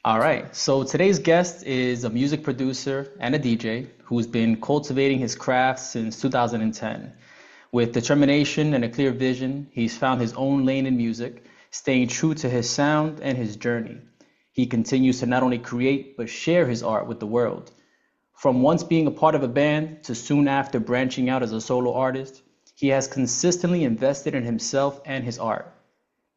All right. So today's guest is a music producer and a DJ who's been cultivating his craft since 2010. With determination and a clear vision, he's found his own lane in music, staying true to his sound and his journey. He continues to not only create, but share his art with the world. From once being a part of a band to soon after branching out as a solo artist, he has consistently invested in himself and his art.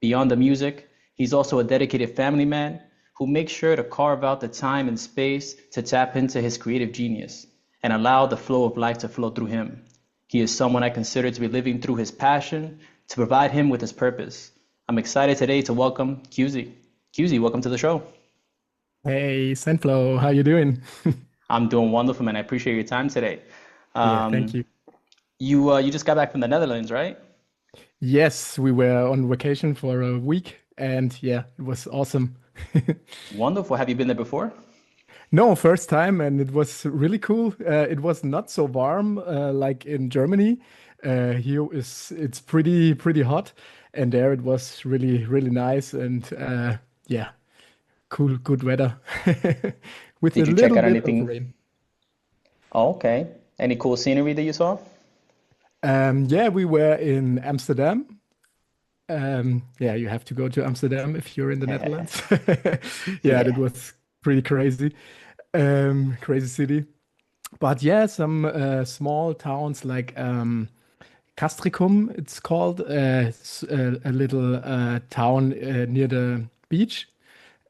Beyond the music, he's also a dedicated family man who makes sure to carve out the time and space to tap into his creative genius and allow the flow of life to flow through him. He is someone I consider to be living through his passion to provide him with his purpose. I'm excited today to welcome Quezy. Quezy, welcome to the show. Hey, Sandflow, how you doing? I'm doing wonderful, man. I appreciate your time today. Yeah, thank Um, you. you just got back from the Netherlands, right? Yes, we were on vacation for a week, and yeah, it was awesome. Wonderful. Have you been there before? No, first time, and it was really cool. It was not so warm like in Germany. Here is it's pretty hot, and there it was really nice and yeah, cool, good weather with a Did you check little out bit of anything? rain. Oh, okay. Any cool scenery that you saw? Yeah, we were in Amsterdam. Yeah, you have to go to Amsterdam if you're in the Netherlands. Yeah, that Yeah. was pretty crazy. Crazy city. But yeah, some small towns like Castricum, it's called, a little town near the beach.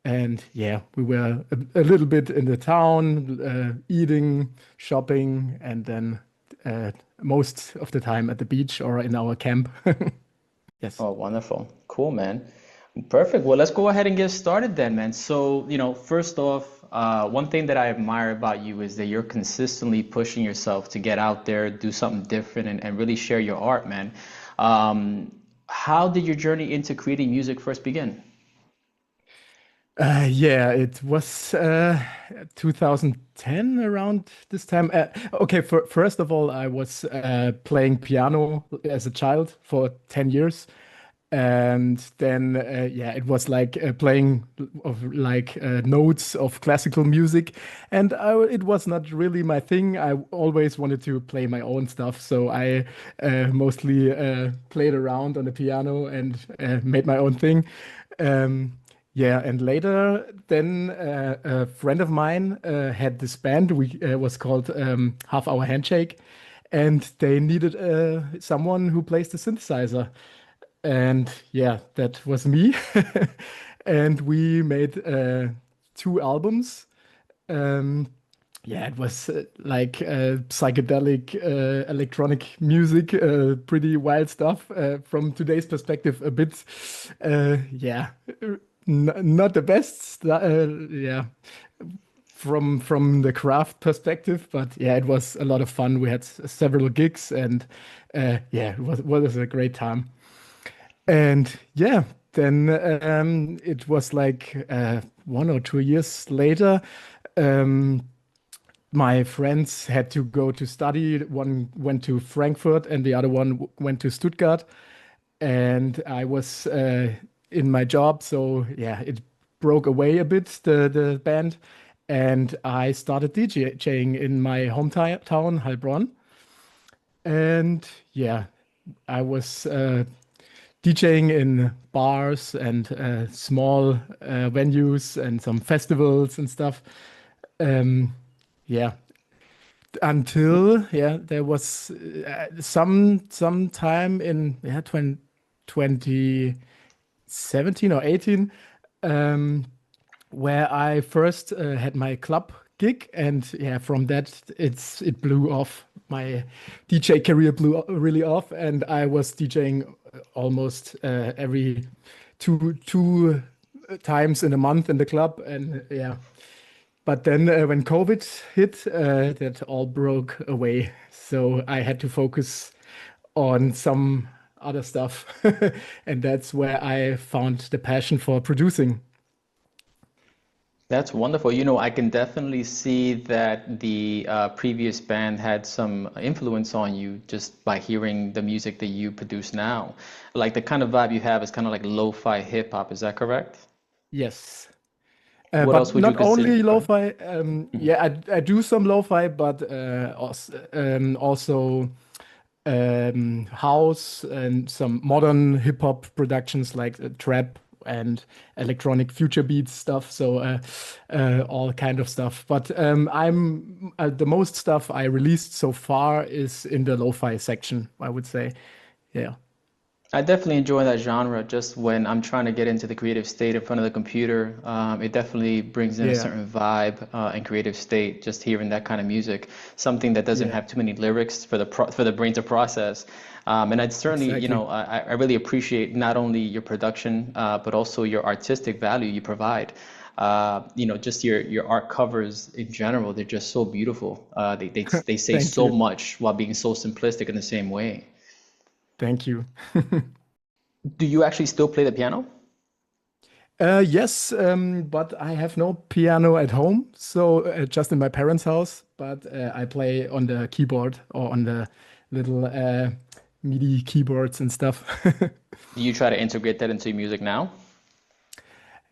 And yeah, we were a little bit in the town, eating, shopping, and then uh, most of the time at the beach or in our camp. Yes. Oh, wonderful. Cool, man. Perfect. Well, let's go ahead and get started then, man. So, first off, one thing that I admire about you is that you're consistently pushing yourself to get out there, do something different, and really share your art, man. Um, how did your journey into creating music first begin? Yeah, it was 2010 around this time. Okay, first of all, I was playing piano as a child for 10 years. And then, yeah, it was like playing of like notes of classical music. And it was not really my thing. I always wanted to play my own stuff. So I mostly played around on the piano and made my own thing. Yeah, and later, then a friend of mine had this band. We was called Half Hour Handshake, and they needed someone who plays the synthesizer. And yeah, that was me. And we made two albums. Um, yeah, it was like psychedelic electronic music, pretty wild stuff. From today's perspective, a bit, yeah, not the best. Yeah, from the craft perspective, but yeah, it was a lot of fun. We had several gigs, and yeah, it was a great time. And yeah, then it was like 1 or 2 years later. Um, my friends had to go to study. One went to Frankfurt and the other one went to Stuttgart. And I was in my job. So yeah, it broke away a bit, the band. And I started DJing in my hometown, Heilbronn. And yeah, I was DJing in bars and small venues and some festivals and stuff. Um, yeah, until yeah, there was some time in yeah 2017 or 18 um, where I first had my club gig, and yeah, from that it blew off. My DJ career blew really off, and I was DJing almost every two times in a month in the club, and yeah. But then when COVID hit, that all broke away. So I had to focus on some other stuff, and that's where I found the passion for producing. That's wonderful. I can definitely see that the previous band had some influence on you just by hearing the music that you produce now. Like the kind of vibe you have is kind of like lo-fi hip hop, is that correct? Yes. What else But would you not consider? only Go ahead. lo-fi. Mhm. Yeah, I do some lo-fi, but also house and some modern hip hop productions like trap and electronic future beats stuff. So all kind of stuff. But I'm the most stuff I released so far is in the lo-fi section, I would say. Yeah, I definitely enjoy that genre just when I'm trying to get into the creative state in front of the computer. It definitely brings in a yeah, certain vibe and creative state just hearing that kind of music, something that doesn't yeah, have too many lyrics for for the brain to process. And I'd certainly, exactly. I really appreciate not only your production, but also your artistic value you provide. Just your art covers in general, they're just so beautiful. They say Thank so you. much while being so simplistic in the same way. Thank you. Do you actually still play the piano? Yes, but I have no piano at home, so just in my parents' house. But I play on the keyboard or on the little MIDI keyboards and stuff. Do you try to integrate that into your music now?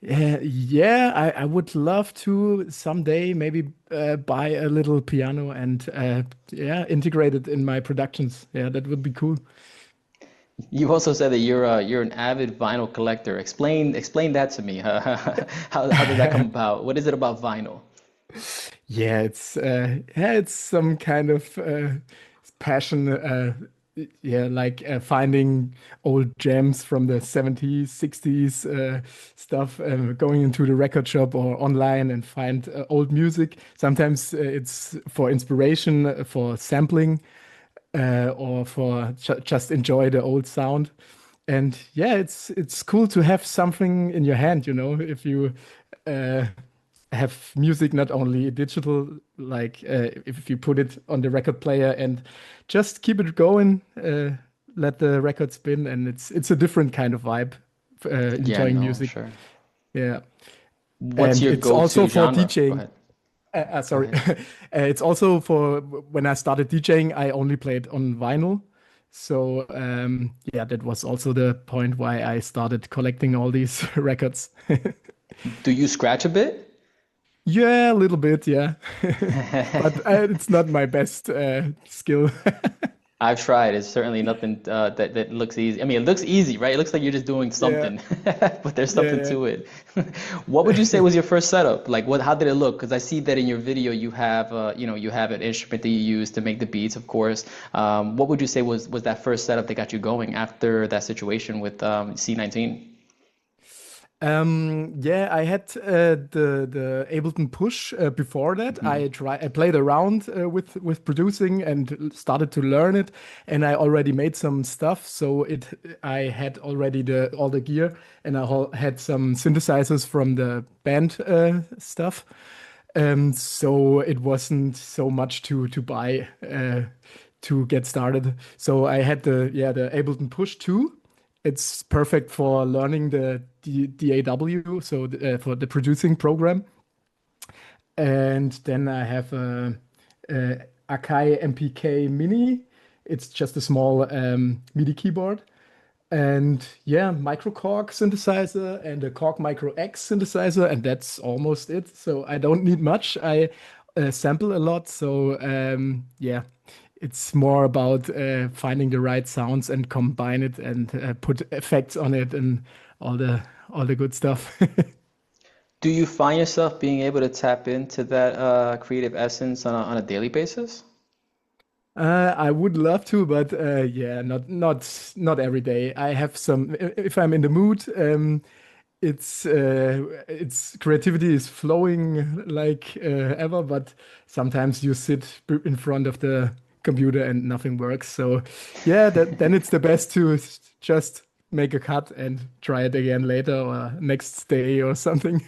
Yeah, I would love to someday maybe buy a little piano and yeah, integrate it in my productions. Yeah, that would be cool. You also said that you're an avid vinyl collector. Explain that to me. How did that come about? What is it about vinyl? Yeah, it's some kind of passion. Yeah, like finding old gems from the 70s, 60s stuff, going into the record shop or online and find old music. Sometimes it's for inspiration, for sampling, or for just enjoy the old sound. And yeah, it's cool to have something in your hand, you know, if you uh, have music not only digital, like if you put it on the record player and just keep it going, let the record spin, and it's a different kind of vibe, Yeah, enjoying no, music. sure. Yeah, What's and your it's also go-to for genre? Go DJing. ahead. Go Sorry. ahead. It's also for when I started DJing, I only played on vinyl. So yeah, that was also the point why I started collecting all these records. Do you scratch a bit? Yeah, a little bit, yeah. But it's not my best skill. I've tried. It's certainly nothing that looks easy. I mean, it looks easy, right? It looks like you're just doing Yeah, something, but there's something yeah, to it. What would you say was your first setup? Like, what? How did it look? Because I see that in your video, you have an instrument that you use to make the beats, of course. What would you say was that first setup that got you going after that situation with C19? Yeah, I had the Ableton Push before that. Hmm. I played around with producing and started to learn it, and I already made some stuff. So it I had already the all the gear, and had some synthesizers from the band stuff. So it wasn't so much to buy to get started. So I had the Ableton Push 2. It's perfect for learning the DAW, so for the producing program. And then I have a Akai MPK Mini. It's just a small MIDI keyboard. And yeah, micro Korg synthesizer and a Korg Micro X synthesizer, and that's almost it. So I don't need much. I sample a lot, so yeah, it's more about finding the right sounds and combine it and put effects on it and all the all the good stuff. Do you find yourself being able to tap into that creative essence on a daily basis? I would love to, but yeah, not every day. I have some if I'm in the mood. It's creativity is flowing like ever, but sometimes you sit in front of the computer and nothing works. So yeah, then it's the best to just make a cut and try it again later or next day or something.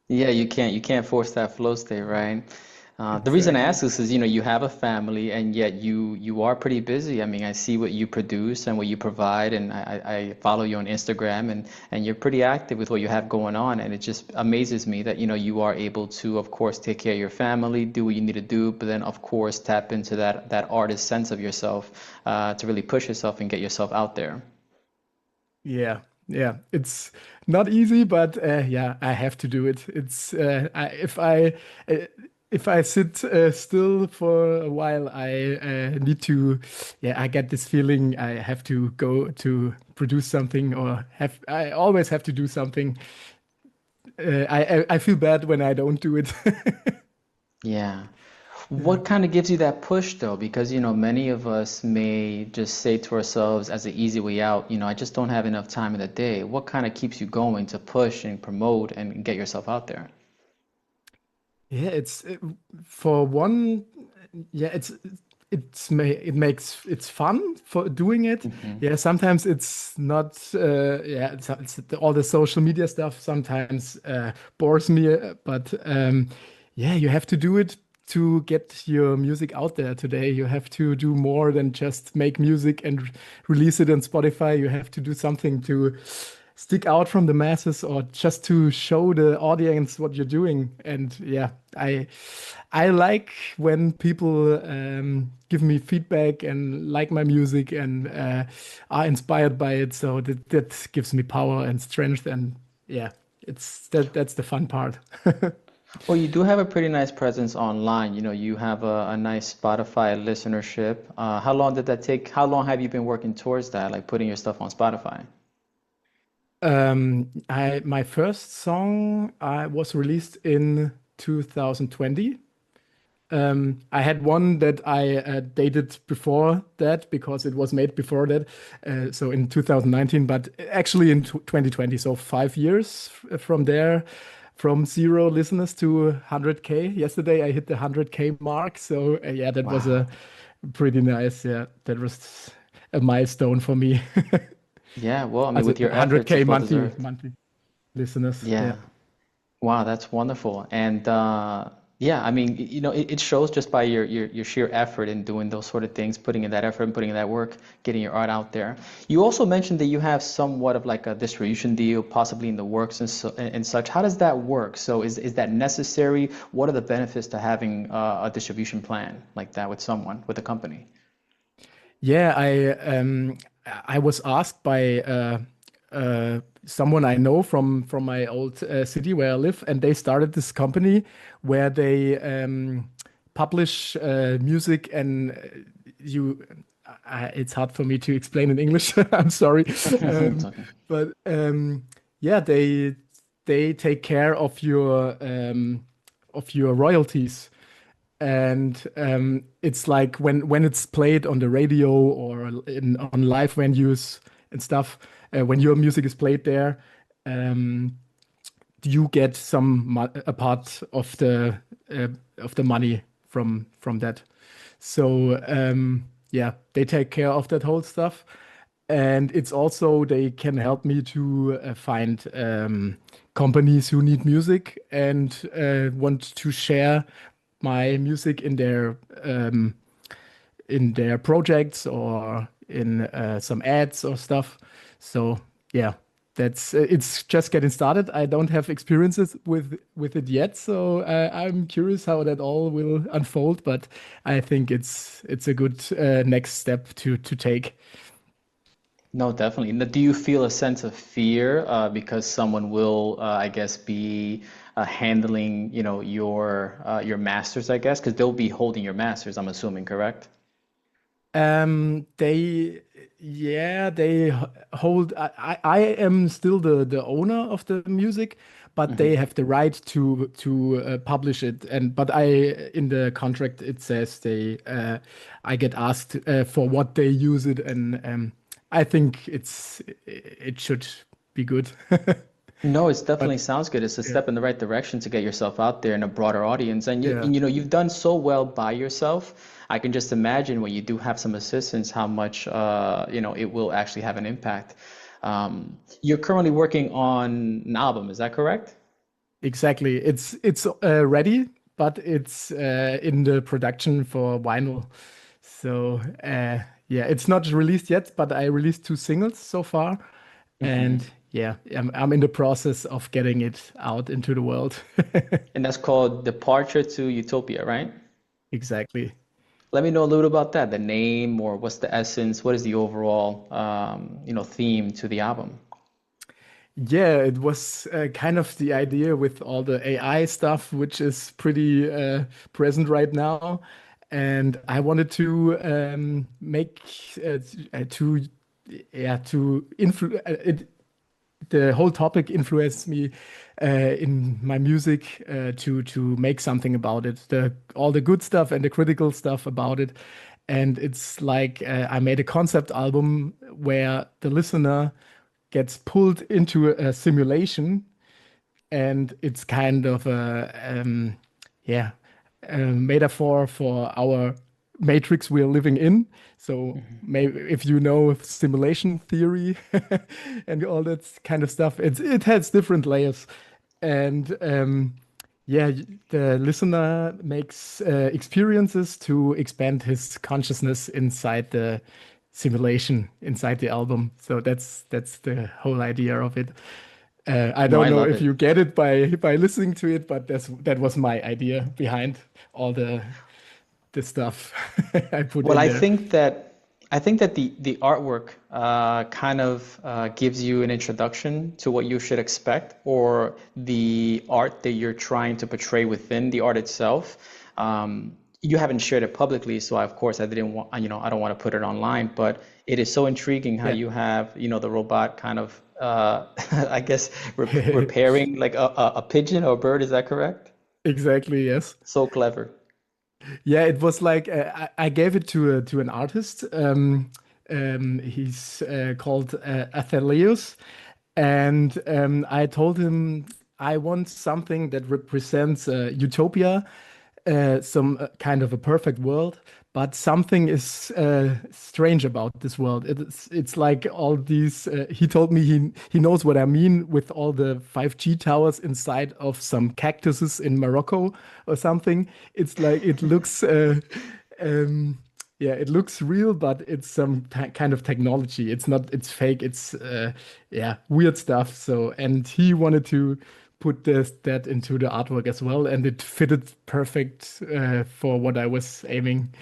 Yeah, you can't force that flow state, right? The reason I ask Exactly. this is, you have a family and yet you are pretty busy. I mean, I see what you produce and what you provide, and I follow you on Instagram, and you're pretty active with what you have going on, and it just amazes me that, you are able to, of course, take care of your family, do what you need to do, but then, of course, tap into that artist sense of yourself to really push yourself and get yourself out there. Yeah. Yeah, it's not easy, but yeah, I have to do it. Uh, if I sit still for a while, I need to. Yeah, I get this feeling I have to go to produce something, or have I always have to do something. I feel bad when I don't do it. Yeah. Yeah. What kind of gives you that push though? Because, many of us may just say to ourselves as an easy way out, I just don't have enough time in the day. What kind of keeps you going to push and promote and get yourself out there? Yeah, for one, yeah, it makes it's fun for doing it. Hmm. Yeah, sometimes it's not. Yeah, all the social media stuff sometimes bores me, but yeah, you have to do it to get your music out there today. You have to do more than just make music and release it on Spotify. You have to do something to stick out from the masses or just to show the audience what you're doing. And yeah, I like when people give me feedback and like my music and are inspired by it. So that gives me power and strength. And yeah, that's the fun part. Well, you do have a pretty nice presence online. You have a nice Spotify listenership. How long did that take? How long have you been working towards that, like putting your stuff on Spotify? I my first song was released in 2020. I had one that I dated before that because it was made before that, so in 2019, but actually in 2020, so 5 years from there, from zero listeners to 100K. Yesterday I hit the 100K mark, so yeah, that was a Wow. pretty nice. Yeah, that was a milestone for me. Yeah, well, I mean, Also with your efforts, 100K it's well monthly deserved. monthly listeners. Yeah. Yeah. Wow, that's wonderful. And yeah, I mean, it shows just by your sheer effort in doing those sort of things, putting in that effort and putting in that work, getting your art out there. You also mentioned that you have somewhat of like a distribution deal, possibly in the works and such. How does that work? So is that necessary? What are the benefits to having a distribution plan like that with someone, with a company? Yeah, I was asked by someone I know from my old city where I live, and they started this company where they publish music and you. It's hard for me to explain in English. I'm sorry, It's um, okay. but yeah, they take care of your royalties, and it's like when it's played on the radio or on live venues and stuff, when your music is played there, um, you get a part uh, of the money from that. So yeah, they take care of that whole stuff, and it's also they can help me to find companies who need music and want to share my music in their projects or in some ads or stuff. So yeah, that's it's just getting started. I don't have experiences with it yet, so I'm curious how that all will unfold. But I think it's a good next step to take. No, definitely. Now, do you feel a sense of fear because someone will, I guess, be handling, your masters, I guess, because they'll be holding your masters, I'm assuming, correct? They, yeah, hold. I am still the owner of the music, but they Hmm. have the right to publish it. And but I in the contract it says I get asked for what they use it, and I think it should be good. No, it But definitely sounds good. It's a yeah, step in the right direction to get yourself out there in a broader audience. yeah. And you've done so well by yourself. I can just imagine when you do have some assistance, how much it will actually have an impact. You're currently working on an album, is that correct? Exactly. It's ready, but it's in the production for vinyl. So yeah, it's not released yet, but I released two singles so far, and Hmm. yeah, I'm in the process of getting it out into the world. And that's called Departure to Utopia, right? Exactly. Let me know a little about that, the name or what's the essence, what is the overall theme to the album? Yeah, it was kind of the idea with all the AI stuff, which is pretty present right now. And I wanted to make to yeah to influ it the whole topic influenced me in my music to make something about it. The all the good stuff and the critical stuff about it. And it's like I made a concept album where the listener gets pulled into a simulation, and it's kind of yeah, a metaphor for our matrix we're living in. So Mhm. maybe if you know simulation theory and all that kind of stuff, it has different layers, and yeah, the listener makes experiences to expand his consciousness inside the simulation inside the album. So that's the whole idea of it. I No, don't I know love if it. you get it by listening to it, but that was my idea behind all the stuff I put Well, in there. I think that the artwork kind of gives you an introduction to what you should expect, or the art that you're trying to portray within the art itself. You haven't shared it publicly, so of course I didn't want, I don't want to put it online, but it is so intriguing how Yeah, you have, the robot kind of, I guess, repairing like a pigeon or a bird. Is that correct? exactly. Yes. So clever. Yeah, it was like I gave it to an artist. He's called Atheleus, and I told him I want something that represents utopia, some kind of a perfect world, but something is strange about this world. It's like all these. He told me he knows what I mean with all the 5G towers inside of some cactuses in Morocco or something. It's like it looks. Um, yeah, it looks real, but it's some kind of technology. It's not, it's fake. It's yeah, weird stuff. So, and he wanted to put that into the artwork as well, and it fitted perfect for what I was aiming.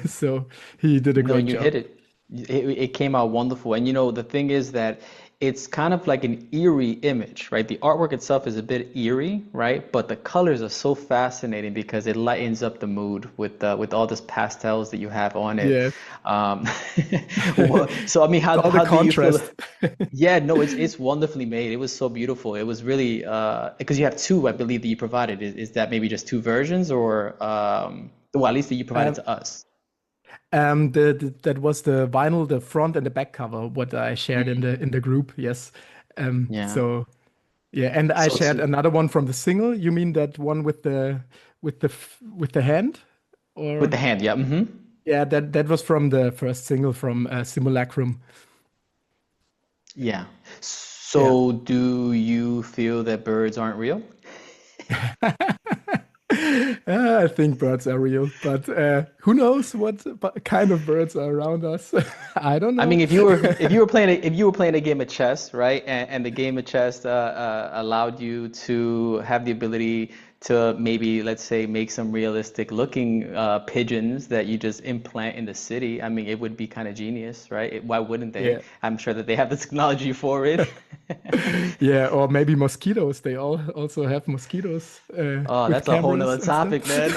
So he did a No, great you job. hit it. It came out wonderful. And the thing is that it's kind of like an eerie image, right? The artwork itself is a bit eerie, right? But the colors are so fascinating because it lightens up the mood with all this pastels that you have on it. Yeah. Um, so I mean, It's all the how do you feel? contrast. Yeah, no, it's wonderfully made. It was so beautiful. It was really because you have two, I believe, that you provided. Is that maybe just two versions, or well, at least that you provided Um, to us? that was the vinyl, the front and the back cover, what I shared in the group. Yes. Yeah. So yeah, and I So shared to another one from the single. You mean that one with with the hand, with or the hand, yeah. yeah, that was from the first single from Simulacrum. Yeah. Yeah. So do you feel that birds aren't real? I think birds are real, but who knows what kind of birds are around us? I don't I know. mean, if you were playing a game of chess, right, and the game of chess allowed you to have the ability to maybe, let's say, make some realistic looking pigeons that you just implant in the city. I mean, it would be kind of genius, right? Why wouldn't they? Yeah. I'm sure that they have the technology for it. Yeah, or maybe mosquitoes. They all also have mosquitoes Oh, with that's a whole cameras nother and stuff. topic, man.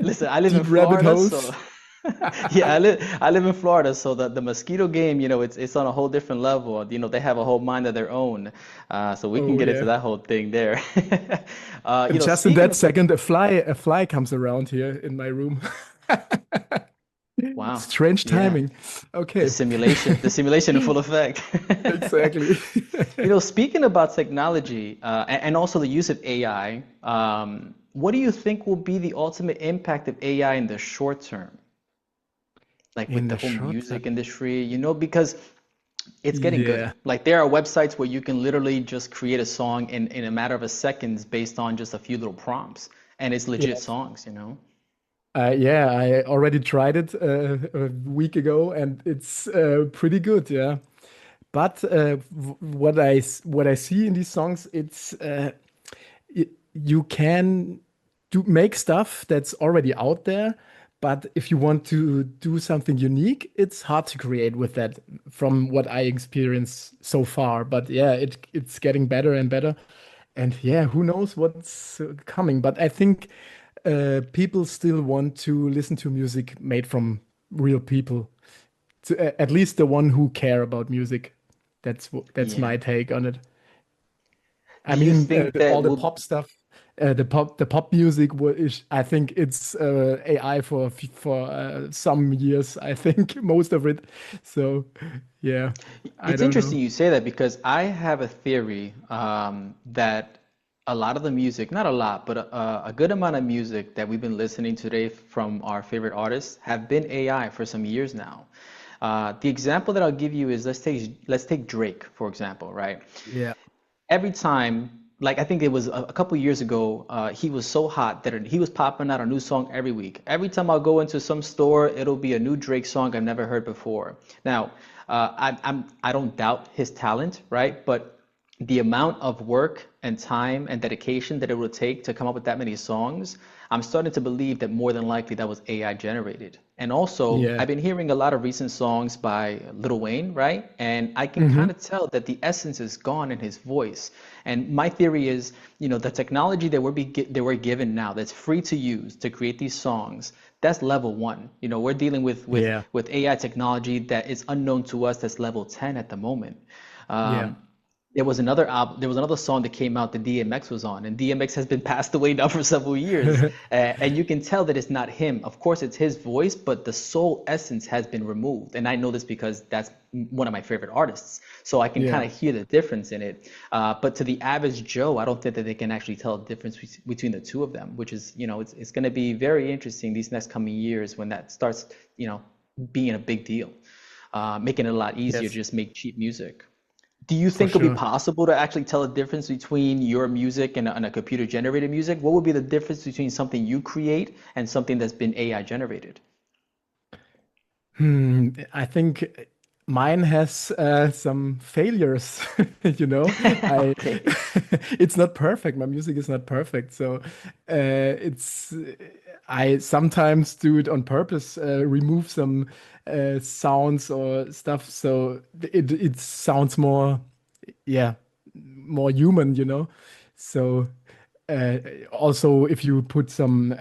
Listen, I live in Deep rabbit Florida, so holes. yeah, I live in Florida, so the mosquito game, it's on a whole different level. They have a whole mind of their own. So we can Oh get into yeah. that whole thing there. And just in Speaking that of like, second, a fly comes around here in my room. wow, Strange yeah, timing. the Okay. simulation, the simulation in full effect. Exactly. Speaking about technology and also the use of AI, what do you think will be the ultimate impact of AI in the short term? Like with In the the whole short music term. industry, because it's getting good. Yeah. Like there are websites where you can literally just create a song in a matter of a seconds based on just a few little prompts, and it's legit Yeah. songs. Yeah, I already tried it a week ago, and it's pretty good. Yeah, but what I see in these songs, it's you can do make stuff that's already out there, But if you want to do something unique, it's hard to create with that from what I experienced so far. But yeah, it's getting better and better. And yeah, who knows what's coming. But I think people still want to listen to music made from real people. At least the one who care about music. That's Yeah. my take on it. I Do you mean, think all that the will pop stuff, the pop music is, I think it's AI for some years. I think most of it. So, yeah, I It's don't interesting know. you say that because I have a theory that a lot of the music, not a lot, but a good amount of music that we've been listening today from our favorite artists have been AI for some years now. The example that I'll give you is let's take Drake, for example, right? Yeah, Every time, like I think it was a couple years ago, he was so hot that he was popping out a new song every week. Every time I'll go into some store, it'll be a new Drake song I've never heard before. Now, I don't doubt his talent, right? But the amount of work and time and dedication that it would take to come up with that many songs, I'm starting to believe that more than likely that was AI generated. And also, yeah. I've been hearing a lot of recent songs by Lil Wayne, right? And I can Hmm. kind of tell that the essence is gone in his voice. And my theory is, the technology that we're given now that's free to use to create these songs, that's level one. We're dealing with with Yeah, with AI technology that is unknown to us. That's level 10 at the moment. yeah. Um, there was another song that came out that DMX was on, and DMX has been passed away now for several years, and you can tell that it's not him. Of course, it's his voice, but the soul essence has been removed, and I know this because that's one of my favorite artists, so I can kind Yeah. of hear the difference in it. But to the average Joe, I don't think that they can actually tell the difference between the two of them, which is, it's going to be very interesting these next coming years when that starts, being a big deal, making it a lot easier to Yes, just make cheap music. Do you for think it'll be sure. possible to actually tell a difference between your music and a computer generated music? What would be the difference between something you create and something that's been AI generated? I think mine has some failures, you know. I Okay. it's not perfect. My music is not perfect, so it's I sometimes do it on purpose, remove some sounds or stuff, so it sounds more, yeah, more human, you know. So uh, also, if you put some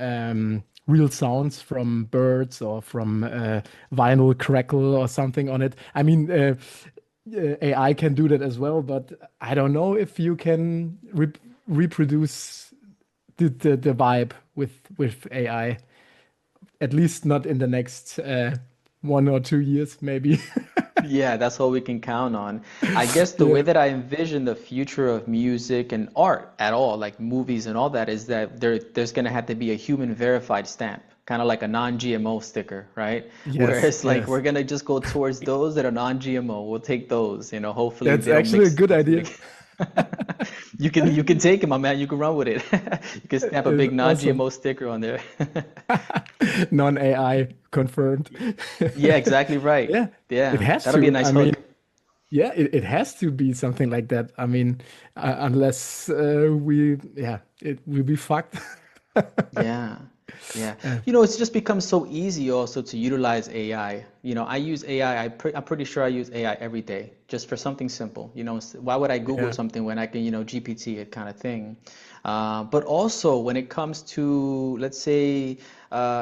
real sounds from birds or from vinyl crackle or something on it, I mean, AI can do that as well, but I don't know if you can reproduce the vibe with AI. At least not in the next 1 or 2 years, maybe. Yeah, that's all we can count on. I guess the way Yeah. that I envision the future of music and art at all, like movies and all that, is that there's going to have to be a human verified stamp, kind of like a non-GMO sticker, right? Yes, Whereas like yes. we're going to just go towards those that are non-GMO. We'll take those, hopefully That's they don't actually a mix good mix idea. mix. You can take it, my man. You can run with it. You can stamp a It's big awesome. non-GMO sticker on there. Non-AI confirmed. Yeah, exactly right. Yeah, it Yeah, has that'll be a to. nice I mean, hook. yeah, it has to be something like that. I mean, unless yeah, it will be fucked. Yeah, yeah. Uh, It's just become so easy also to utilize AI. I use AI. I'm pretty sure I use AI every day just for something simple. Why would I Google yeah, something when I can, GPT it kind of thing. But also when it comes to, let's say,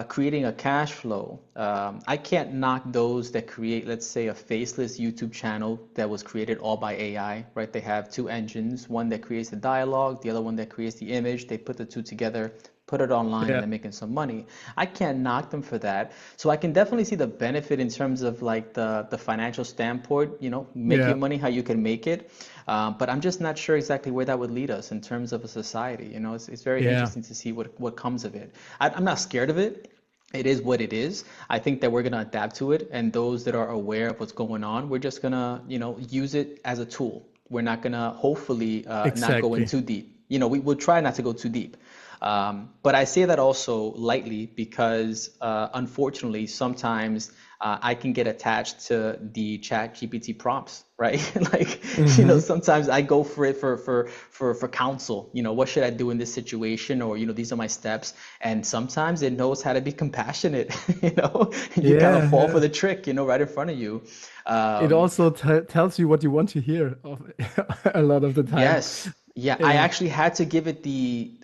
creating a cash flow, I can't knock those that create, let's say, a faceless YouTube channel that was created all by AI, right? They have two engines, one that creates the dialogue, the other one that creates the image. They put the two together, put it online, and yeah, they're making some money. I can't knock them for that. So I can definitely see the benefit in terms of like the financial standpoint, make yeah, your money how you can make it. But I'm just not sure exactly where that would lead us in terms of a society. It's very yeah, interesting to see what comes of it. I'm not scared of it. It is what it is. I think that we're gonna adapt to it, and those that are aware of what's going on, we're just gonna, use it as a tool. We're not gonna hopefully not go in exactly. too deep. We will try not to go too deep. But I say that also lightly because unfortunately, sometimes I can get attached to the chat GPT prompts, right? Like, Hmm. sometimes I go for it for counsel. What should I do in this situation? Or, these are my steps. And sometimes it knows how to be compassionate, and you kind of Yeah, fall for yeah. the trick, right in front of you. It Um, also tells you what you want to hear a lot of the time. Yes. Yeah, I Yeah. actually had to give it the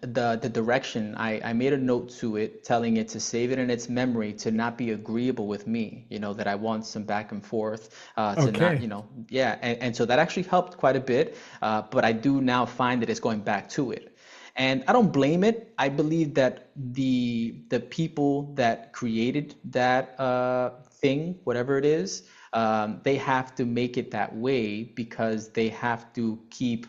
direction. I made a note to it telling it to save it in its memory to not be agreeable with me, that I want some back and forth, to not, Okay. yeah, and so that actually helped quite a bit. But I do now find that it's going back to it. And I don't blame it. I believe that the people that created that thing, whatever it is, they have to make it that way because they have to keep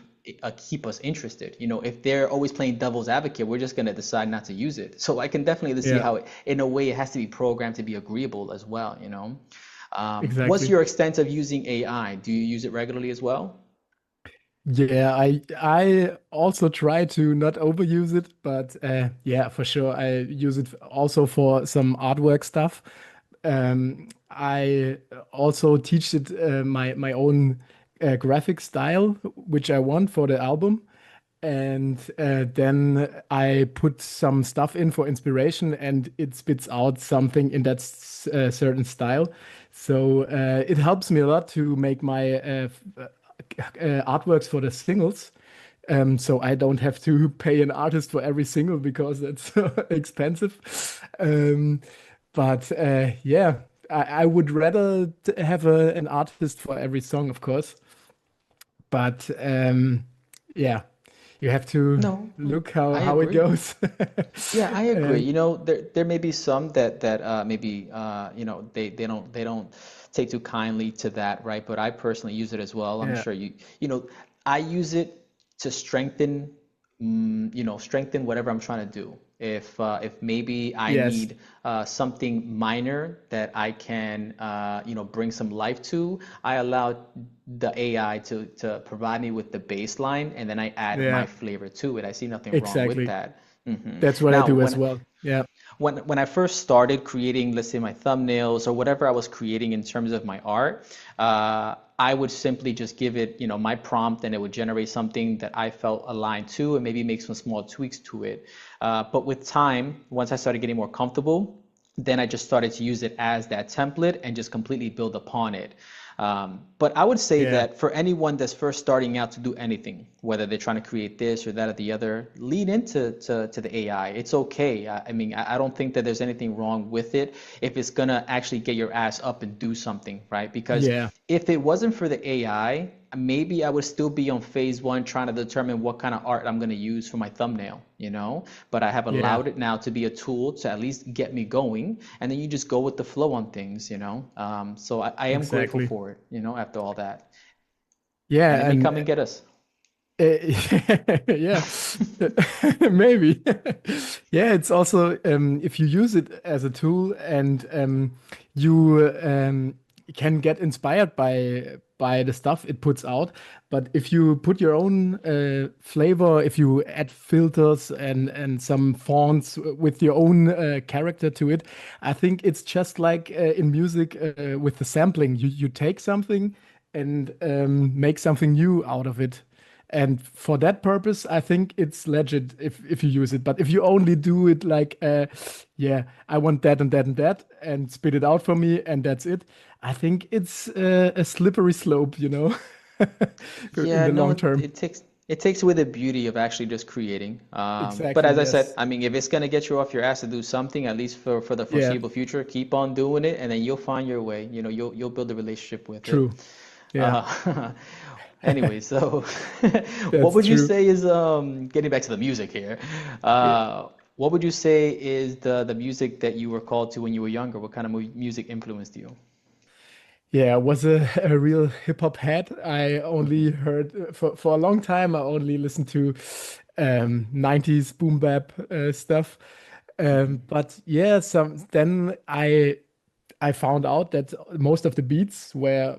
us interested. If they're always playing devil's advocate, we're just going to decide not to use it. So I can definitely see Yeah, how, in a way, it has to be programmed to be agreeable as well. What's exactly. your extent of using AI? Do you use it regularly as well? Yeah, I also try to not overuse it, but yeah, for sure I use it also for some artwork stuff. I also teach it my own graphic style, which I want for the album. And then I put some stuff in for inspiration, and it spits out something in that certain style. So it helps me a lot to make my artworks for the singles. So I don't have to pay an artist for every single because that's expensive. Um, but yeah, I would rather have an artist for every song, of course. But yeah, you have to No, look I how it agree. goes. Yeah, I agree. And There may be some that maybe they don't take too kindly to that, right? But I personally use it as well. I'm yeah, sure I use it to strengthen whatever I'm trying to do. If maybe I yes, need something minor that I can bring some life to, I allow the AI to provide me with the baseline, and then I add my yeah, flavor to it. I see nothing wrong with exactly. that. Hmm. That's what I Now, do as well. Yeah, when I first started creating, let's say, my thumbnails or whatever I was creating in terms of my art, I would simply just give it, my prompt, and it would generate something that I felt aligned to, and maybe make some small tweaks to it. But with time, once I started getting more comfortable, then I just started to use it as that template and just completely build upon it. But I would say yeah, that for anyone that's first starting out to do anything, whether they're trying to create this or that or the other, lean into to the AI. It's okay. I mean, I don't think that there's anything wrong with it if it's gonna actually get your ass up and do something, right? Because yeah, if it wasn't for the AI, maybe I would still be on phase one trying to determine what kind of art I'm going to use for my thumbnail. But I have yeah, allowed it now to be a tool to at least get me going. And then you just go with the flow on things. So I am grateful exactly. for it, after all that. And it Yeah, may and come and get us. yeah, maybe. Yeah, it's also if you use it as a tool and you can get inspired by the stuff it puts out, but if you put your own flavor, if you add filters and some fonts with your own character to it, I think it's just like in music with the sampling. You take something and make something new out of it. And for that purpose, I think it's legit if you use it. But if you only do it like, yeah, I want that and that and that, and spit it out for me, and that's it, I think it's a slippery slope, in Yeah, the no, long it, term. it takes it takes away the beauty of actually just creating. But Exactly. as I said, Yes. I mean, if it's gonna get you off your ass to do something, at least for the Yeah. foreseeable future, keep on doing it, and then you'll find your way. You'll build a relationship with it. True. Yeah. Uh, anyway, so what That's would you true. say is getting back to the music here? Yeah. What would you say is the music that you were called to when you were younger? What kind of music influenced you? Yeah, I was a real hip hop head. I only heard for a long time. I only listened to 90s boom bap stuff. Hmm. But yeah, some then I found out that most of the beats were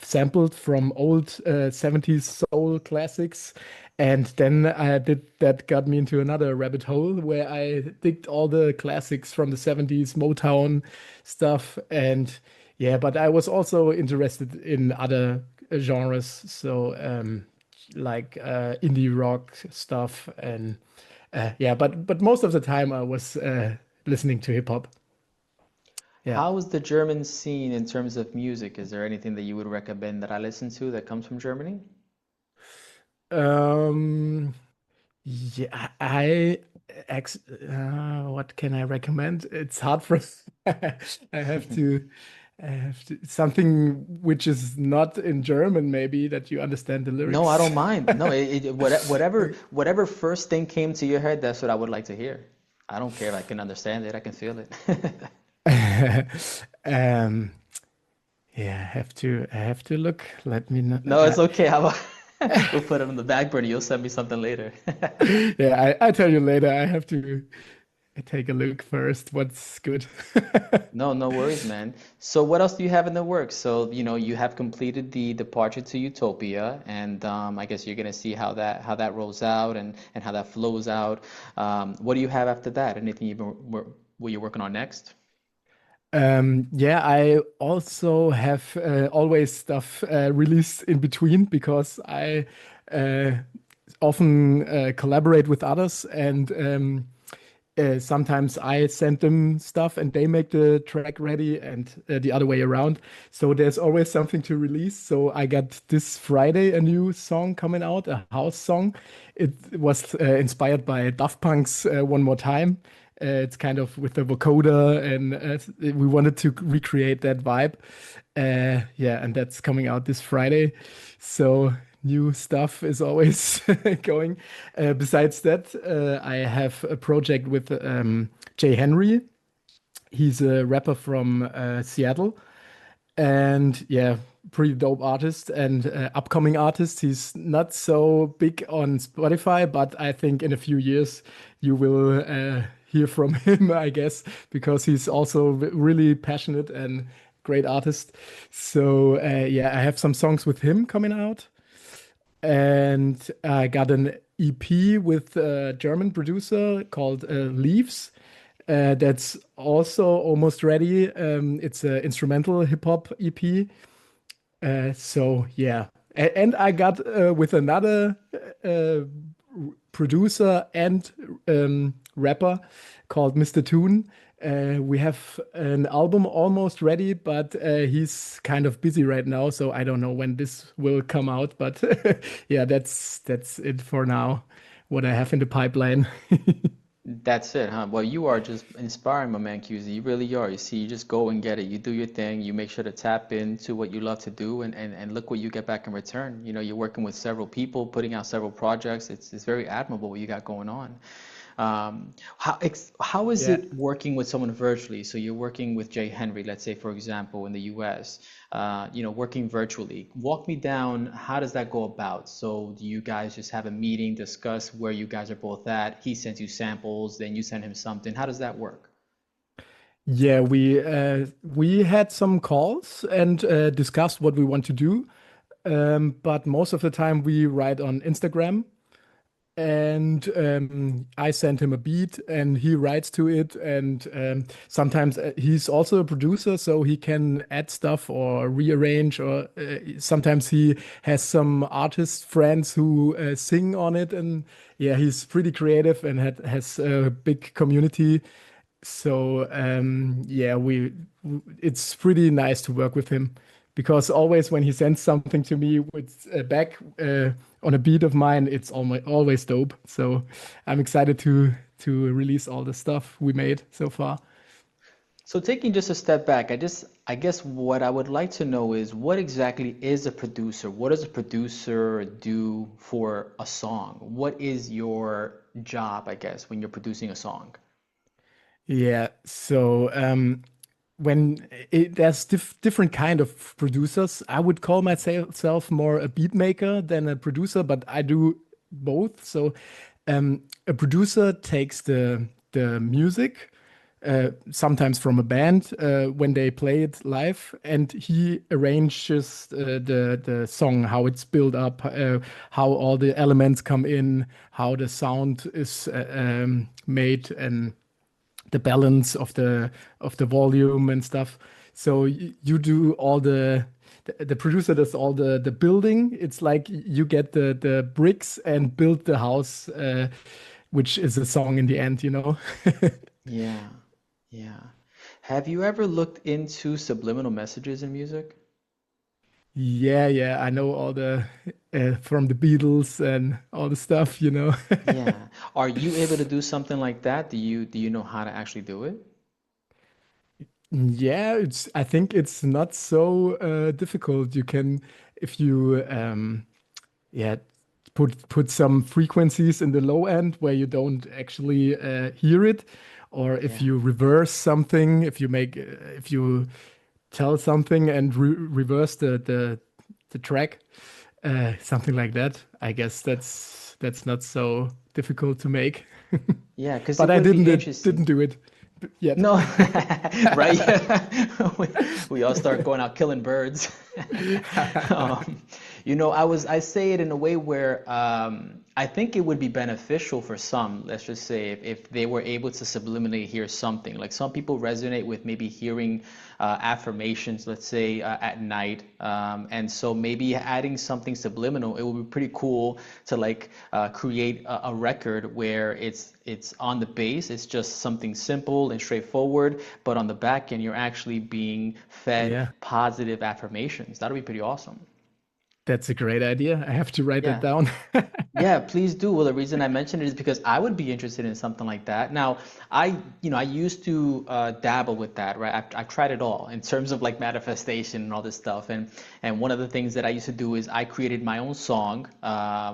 sampled from old 70s soul classics. And then that got me into another rabbit hole where I digged all the classics from the 70s Motown stuff. And yeah, but I was also interested in other genres. So like indie rock stuff and yeah, but most of the time I was listening to hip hop. Yeah. How is the German scene in terms of music? Is there anything that you would recommend that I listen to that comes from Germany? Um, yeah, what can I recommend? It's hard for I have to something which is not in German, maybe that you understand the No, I lyrics. don't mind. No, whatever first thing came to your head, that's what I would like to hear. I don't care if I can understand it, I can feel it. Um, yeah, I have to look. Let me know. No, it's okay. How about we'll put it on the back burner. You'll send me something later. Yeah, I tell you later. I have to take a look first. What's good? No, no worries, man. So what else do you have in the works? So, you have completed the departure to Utopia, and I guess you're gonna see how that rolls out and how that flows out. What do you have after that? Anything what you're working on next? Yeah, I also have always stuff released in between because I uh, often collaborate with others, and sometimes I send them stuff and they make the track ready, and the other way around. So there's always something to release. So I got this Friday a new song coming out, a house song. It was inspired by Daft Punk's One More Time. It's kind of with the vocoder, and we wanted to recreate that vibe. Yeah, and that's coming out this Friday. So new stuff is always going. Besides that, I have a project with Jay Henry. He's a rapper from Seattle, and yeah, pretty dope artist and upcoming artist. He's not so big on Spotify, but I think in a few years you will hear from him, I guess, because he's also really passionate and great artist. So yeah, I have some songs with him coming out, and I got an EP with a German producer called Leaves. That's also almost ready. It's an instrumental hip hop EP. So yeah, and I got with another uh, producer and rapper called Mr. Toon. We have an album almost ready, but he's kind of busy right now, so I don't know when this will come out. But yeah, that's it for now. What I have in the pipeline. That's it, huh? Well, you are just inspiring, my man, QZ. You really are. You see, you just go and get it. You do your thing. You make sure to tap into what you love to do, and look what you get back in return. You're working with several people, putting out several projects. It's very admirable what you got going on. How is Yeah. it working with someone virtually? So you're working with Jay Henry, let's say, for example, in the US, working virtually. Walk me down, how does that go about? So do you guys just have a meeting, discuss where you guys are both at? He sends you samples, then you send him something. How does that work? Yeah, we had some calls and discussed what we want to do. But most of the time we write on Instagram, and I send him a beat and he writes to it. And sometimes he's also a producer, so he can add stuff or rearrange. Or sometimes he has some artist friends who sing on it. And yeah, he's pretty creative and has a big community. So yeah, it's pretty nice to work with him because always when he sends something to me with back on a beat of mine, it's always dope. So I'm excited to release all the stuff we made so far. So taking just a step back, I guess what I would like to know is what exactly is a producer? What does a producer do for a song? What is your job, I guess, when you're producing a song? Yeah, so there's different kind of producers. I would call myself more a beat maker than a producer, but I do both. So a producer takes the music, sometimes from a band when they play it live, and he arranges the song, how it's built up, how all the elements come in, how the sound is made, and the balance of the volume and stuff. So you do all the producer does all the building. It's like you get the bricks and build the house, which is a song in the end, you know. Yeah, yeah. Have you ever looked into subliminal messages in music? Yeah, yeah, I know all the from the Beatles and all the stuff, you know. Yeah. Are you able to do something like that? Do you know how to actually do it? Yeah, it's I think it's not so difficult. You can if you yeah, put some frequencies in the low end where you don't actually hear it, or if Yeah. you reverse something, if you tell something and reverse the track, something like that. I guess that's not so difficult to make. Yeah, because But it I would be didn't interesting. do it yet. No, right? We, we all start going out killing birds. Um, I say it in a way where I think it would be beneficial for some, let's just say, if they were able to subliminally hear something. Like some people resonate with maybe hearing affirmations, let's say, at night. And so maybe adding something subliminal, it would be pretty cool to like create a record where it's on the bass, it's just something simple and straightforward, but on the back end, you're actually being fed Yeah, positive affirmations. That'd be pretty awesome. that's a great idea. I have to write that Yeah. down. Yeah, please do. Well, the reason I mentioned it is because I would be interested in something like that. Now, I used to dabble with that, right? I've tried it all in terms of like manifestation and all this stuff. And one of the things that I used to do is I created my own song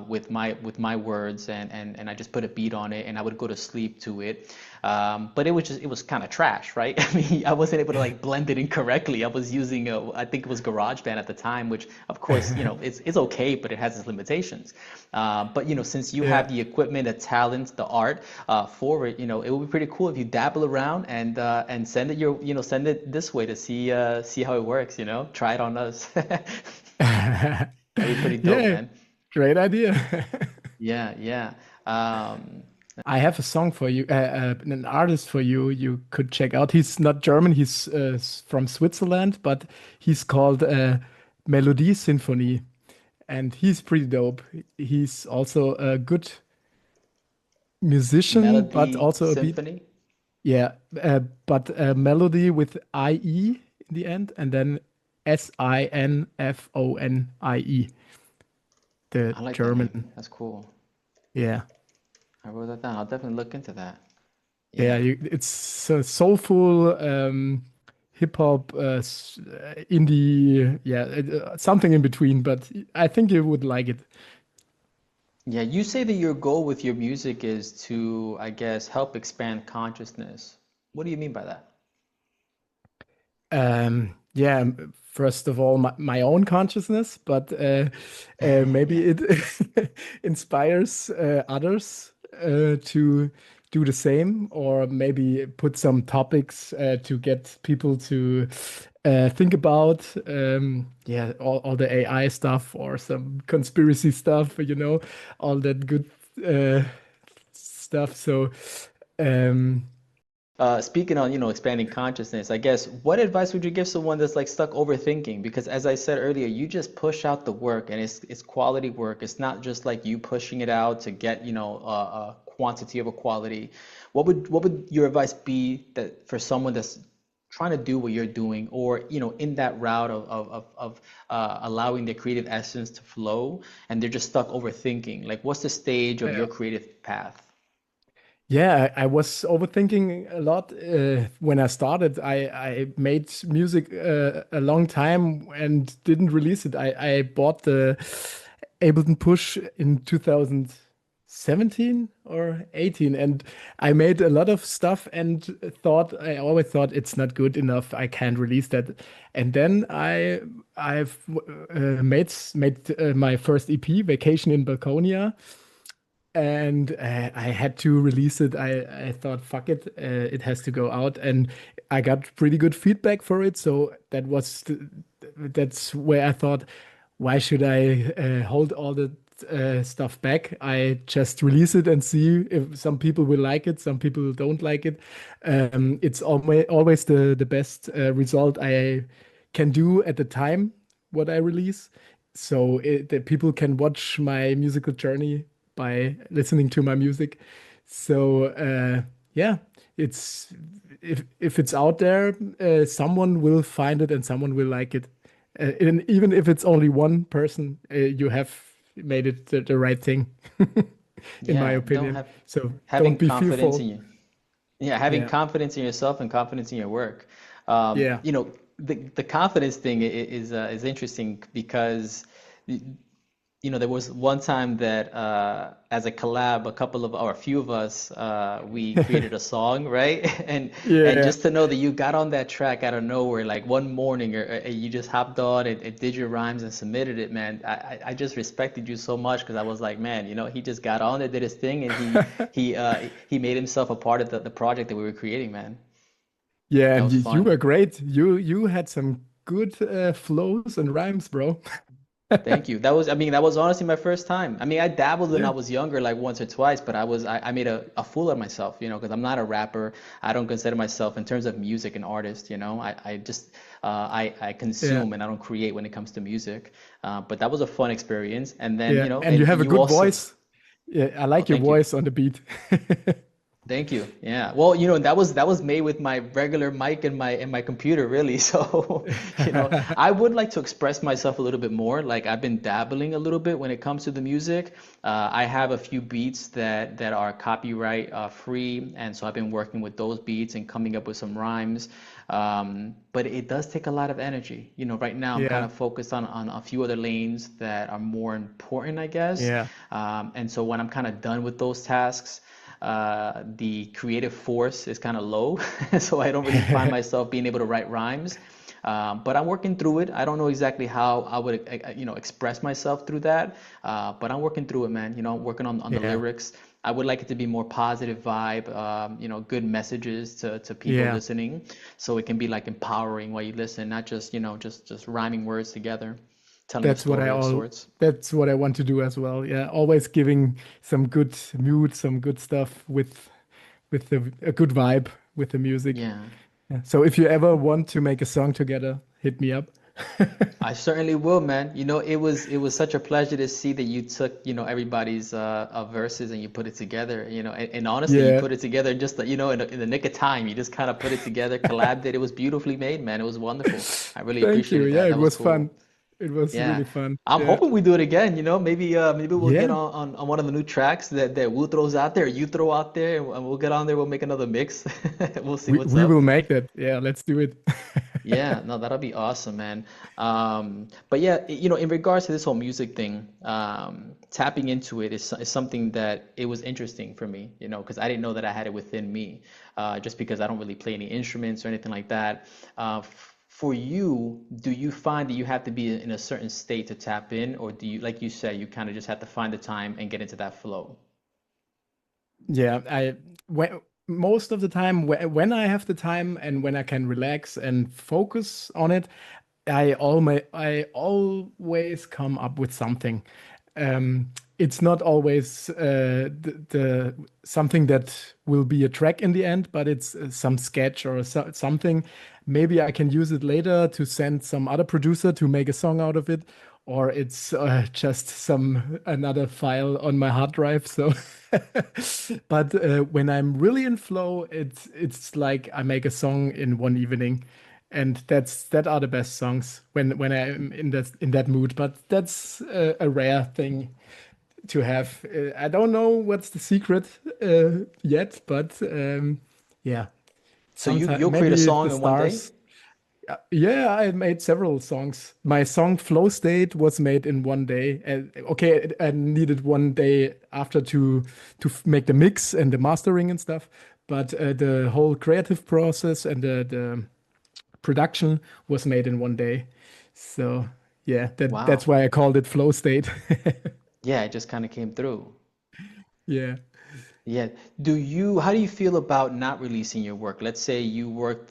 with my words and I just put a beat on it and I would go to sleep to it. But it was kind of trash, right? I mean, I wasn't able to like blend it incorrectly. I was using I think it was GarageBand at the time, which of course, it's okay, but it has its limitations. But since you Yeah. have the equipment, the talent, the art for it, it would be pretty cool if you dabble around and send it this way to see how it works. Try it on us. That'd be pretty dope, Yeah, man. great idea. Yeah, yeah. Um, I have a song for you, an artist for you. You could check out. He's not German. He's from Switzerland, but he's called Melodie Symphony, and he's pretty dope. He's also a good musician, but Melody also a bit, Symphony. yeah, but melody with IE in the end, and then Sinfonie, the I like that name. German. That's cool. Yeah. I wrote that down. I'll definitely look into that. Yeah, Yeah. it's soulful, hip hop, indie, yeah, something in between. But I think you would like it. Yeah, you say that your goal with your music is to, I guess, help expand consciousness. What do you mean by that? Yeah, first of all, my own consciousness, but maybe Yeah. it inspires others to do the same, or maybe put some topics to get people to think about, yeah, all the AI stuff or some conspiracy stuff, all that good uh, stuff. So, um, Speaking on, expanding consciousness, I guess, what advice would you give someone that's like stuck overthinking? Because as I said earlier, you just push out the work and it's quality work. It's not just like you pushing it out to get, a quantity of a quality. What would your advice be that for someone that's trying to do what you're doing or, in that route of allowing their creative essence to flow and they're just stuck overthinking? Like, what's the stage of your creative path? yeah, I was overthinking a lot when I started. I made music a long time and didn't release it. I bought the Ableton Push in 2017 or 18, and I made a lot of stuff and I always thought it's not good enough. I can't release that. And then I've made my first EP, Vacation in Balconia, and I had to release it. I thought, fuck it, it has to go out, and I got pretty good feedback for it. So that's where I thought, why should I hold all the stuff back? I just release it and see if some people will like it, some people don't like it. It's always the best result I can do at the time what I release. So that people can watch my musical journey by listening to my music. So yeah, it's if it's out there, someone will find it and someone will like it. And even if it's only one person, you have made it the right thing, in my Yeah, don't opinion. have So don't having be confidence in fearful. you. Yeah, having Yeah, confidence in yourself and confidence in your work. yeah, The confidence thing is interesting because there was one time that as a collab, a couple of or a few of us we created a song, right? And yeah. just to know that you got on that track out of nowhere, like one morning, or you just hopped on and did your rhymes and submitted it, man. I just respected you so much because I was like, man, he just got on there, did his thing, and he made himself a part of the project that we were creating, man. Yeah, That and was you fun. were great. You had some good flows and rhymes, bro. Thank you. That was honestly my first time. I mean, I dabbled when I Yeah, was younger, like once or twice, but I made a fool of myself, because I'm not a rapper. I don't consider myself in terms of music an artist. I just I yeah, consume and I don't create when it comes to music. But that was a fun experience. And then, yeah. And you and have a you good also, voice. Yeah, I oh, like your thank you. voice on the beat. Thank you. Yeah. Well, that was made with my regular mic and my computer, really. So, I would like to express myself a little bit more. Like I've been dabbling a little bit when it comes to the music. I have a few beats that are copyright free, and so I've been working with those beats and coming up with some rhymes. But it does take a lot of energy. Right now I'm kind Yeah, of focused on a few other lanes that are more important, I guess. yeah, And so when I'm kind of done with those tasks, the creative force is kind of low, so I don't really find myself being able to write rhymes. But I'm working through it. I don't know exactly how I would, express myself through that. But I'm working through it, man. I'm working on the yeah, lyrics. I would like it to be more positive vibe, good messages to people yeah. listening, so it can be like empowering while you listen, not just, just rhyming words together, telling a That's what I story of all. sorts. That's what I want to do as well. Yeah, always giving some good mood, some good stuff with a good vibe with the music. Yeah. Yeah. So if you ever want to make a song together, hit me up. I certainly will, man. It was such a pleasure to see that you took, everybody's verses and you put it together, and honestly, you Yeah. put it together just, in the nick of time. You just kind of put it together, collabed it. It was beautifully made, man. It was wonderful. I really Thank you. appreciated Yeah, that. it That was was cool. fun. It was Yeah. really fun. I'm Yeah. hoping we do it again, maybe we'll get Yeah. on one of the new tracks that Wu throws out there, you throw out there, and we'll get on there, we'll make another mix. We'll see what's We will up. make that. Yeah, let's do it. Yeah, no, that'll be awesome, man. But yeah, in regards to this whole music thing, tapping into it is something that it was interesting for me, because I didn't know that I had it within me, just because I don't really play any instruments or anything like that. For you, do you find that you have to be in a certain state to tap in, or do you, like you said, you kind of just have to find the time and get into that flow? Yeah, when, most of the time when I have the time and when I can relax and focus on it, I always come up with something. It's not always the something that will be a track in the end, but it's some sketch or something. Maybe I can use it later to send some other producer to make a song out of it, or it's just some another file on my hard drive. So, but when I'm really in flow, it's like I make a song in one evening, and that are the best songs when I'm in that mood. But that's a rare thing to have. I don't know what's the secret yet, but yeah, So you sometimes you'll create a maybe the song in one day? stars. Yeah, I made several songs. My song Flow State was made in one day. And okay, I needed one day after to make the mix and the mastering and stuff. But the whole creative process and the production was made in one day. So yeah, that's Wow. why I called it Flow State. Yeah, it just kind of came through. Yeah. Yeah. How do you feel about not releasing your work? Let's say you worked,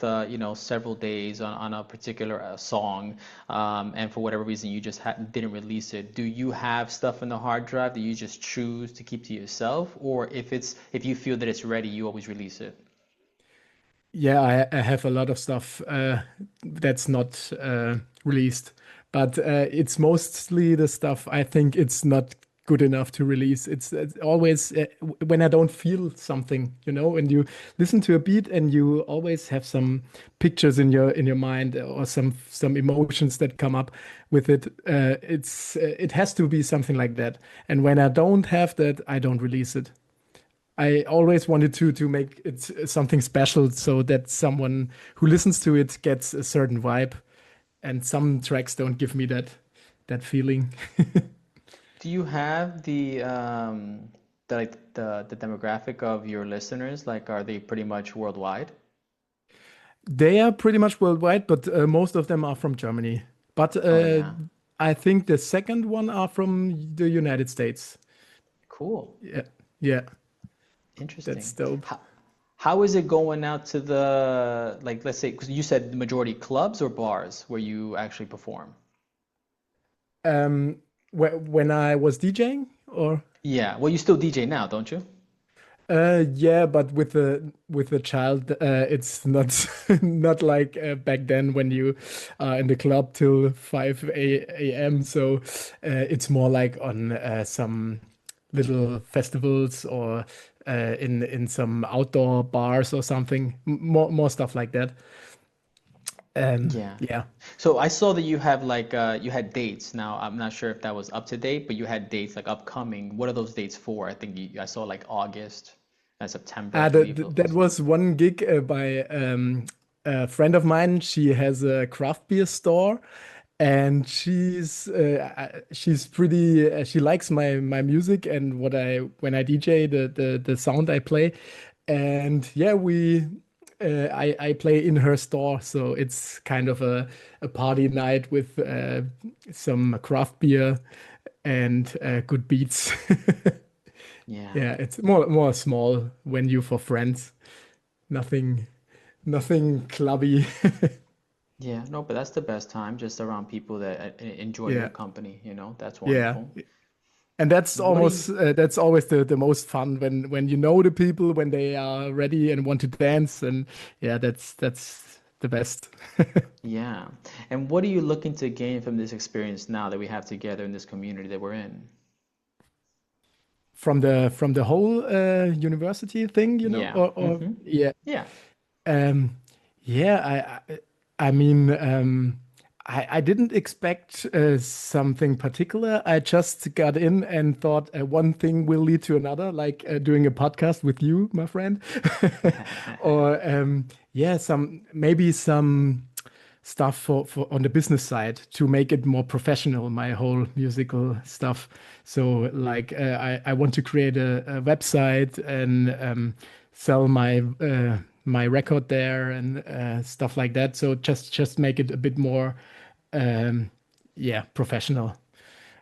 several days on a particular song, and for whatever reason you just didn't release it. Do you have stuff in the hard drive that you just choose to keep to yourself? Or if you feel that it's ready, you always release it? Yeah, I have a lot of stuff that's not released, but it's mostly the stuff I think it's not good enough to release. It's always when I don't feel something, when you listen to a beat and you always have some pictures in your mind or some emotions that come up with it. It has to be something like that. And when I don't have that, I don't release it. I always wanted to make it something special so that someone who listens to it gets a certain vibe, and some tracks don't give me that feeling. Do you have the demographic of your listeners? Like, are they pretty much worldwide? They are pretty much worldwide, but most of them are from Germany. But Oh yeah. I think the second one are from the United States. Cool. Yeah, yeah, that's Interesting. dope. How is it going out to like, let's say, because you said the majority clubs or bars where you actually perform? Um, when I was DJing, or Yeah. Well, you still DJ now, don't you? yeah, but with the child, it's not not like back then when you are in the club till 5 a.m. So it's more like on some little festivals or in some outdoor bars or something. More stuff like that. Yeah. Yeah. So I saw that you have like you had dates. Now I'm not sure if that was up to date, but you had dates like upcoming. What are those dates for? I think I saw like August and September, I believe those That was. was one gig by a friend of mine. She has a craft beer store, and she's pretty. She likes my music and what I when I DJ the sound I play, and yeah, I play in her store, so it's kind of a party night with some craft beer and good beats. Yeah. Yeah, it's more small venue for friends. Nothing nothing clubby. Yeah, no, but that's the best time, just around people that enjoy your Yeah, company, That's yeah. wonderful. And What do you, that's always the most fun when you know the people when they are ready and want to dance, and yeah, that's the best. yeah. And what are you looking to gain from this experience now that we have together in this community that we're in? From the whole university thing, Yeah. or Mm-hmm. yeah. Yeah. Um, yeah, I mean, I didn't expect something particular. I just got in and thought one thing will lead to another, like doing a podcast with you, my friend, or yeah, maybe some stuff for on the business side to make it more professional, my whole musical stuff. So like I want to create a website and sell my record there and stuff like that. So just make it a bit more um, yeah, professional.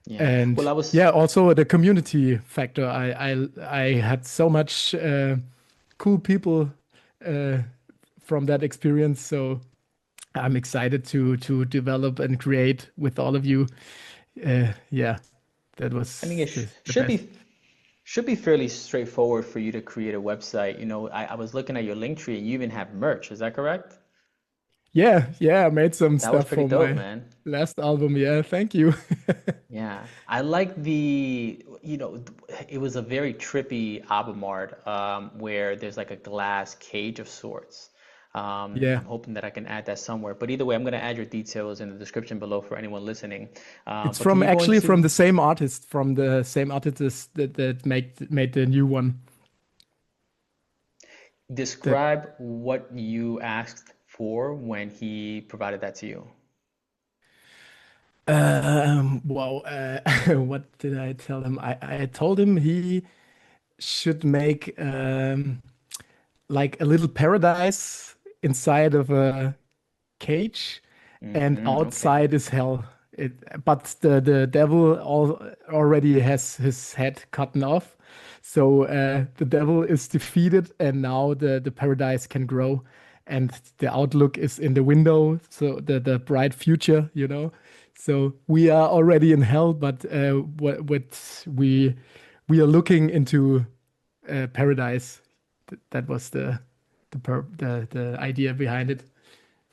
Yeah. Well, And I was yeah, also the community factor. I had so much cool people uh, from that experience. So I'm excited to develop and create with all of you. Yeah, that I think was it sh the best. should be fairly straightforward for you to create a website. I was looking at your link tree and you even have merch. Is that correct? Yeah, yeah, I made some That was stuff pretty for dope, my man. last album. Yeah, thank you. Yeah, I like it was a very trippy album art where there's like a glass cage of sorts. Yeah, I'm hoping that I can add that somewhere. But either way, I'm going to add your details in the description below for anyone listening. it's But can from you go actually from into the same artist, from the same artist that made the new one. That describe what you asked for when he provided that to you? wow, what did I tell him? I told him he should make like a little paradise inside of a cage, and Okay. outside is hell. But the devil already has his head cut off, So the devil is defeated, and now the paradise can grow, and the outlook is in the window. So the bright future, you know. So we are already in hell, but what we are looking into paradise. That was the idea behind it.